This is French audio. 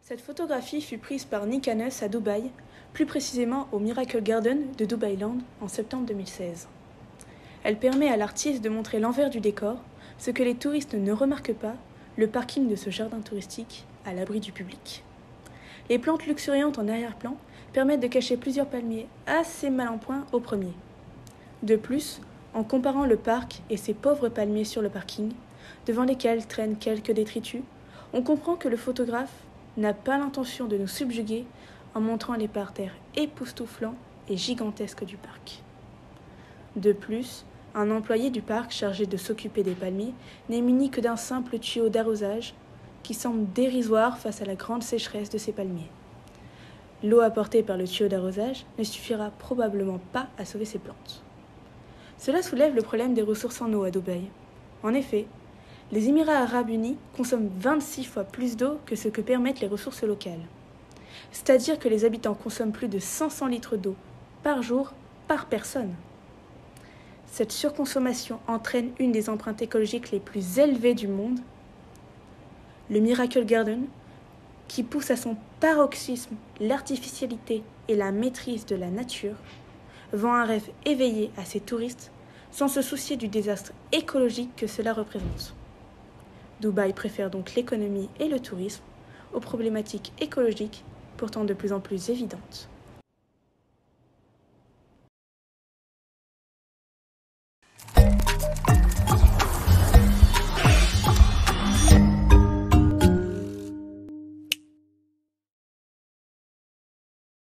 Cette photographie fut prise par Nick Hannes à Dubaï, plus précisément au Miracle Garden de Dubailand en septembre 2016. Elle permet à l'artiste de montrer l'envers du décor, ce que les touristes ne remarquent pas, le parking de ce jardin touristique à l'abri du public. Les plantes luxuriantes en arrière-plan permettent de cacher plusieurs palmiers assez mal en point au premier. De plus, en comparant le parc et ses pauvres palmiers sur le parking, devant lesquels traînent quelques détritus, on comprend que le photographe n'a pas l'intention de nous subjuguer en montrant les parterres époustouflants et gigantesques du parc. De plus, un employé du parc chargé de s'occuper des palmiers n'est muni que d'un simple tuyau d'arrosage qui semble dérisoire face à la grande sécheresse de ces palmiers. L'eau apportée par le tuyau d'arrosage ne suffira probablement pas à sauver ces plantes. Cela soulève le problème des ressources en eau à Dubaï. En effet, les Émirats arabes unis consomment 26 fois plus d'eau que ce que permettent les ressources locales. C'est-à-dire que les habitants consomment plus de 500 litres d'eau par jour par personne. Cette surconsommation entraîne une des empreintes écologiques les plus élevées du monde. Le Miracle Garden, qui pousse à son paroxysme l'artificialité et la maîtrise de la nature, vend un rêve éveillé à ses touristes sans se soucier du désastre écologique que cela représente. Dubaï préfère donc l'économie et le tourisme aux problématiques écologiques pourtant de plus en plus évidentes.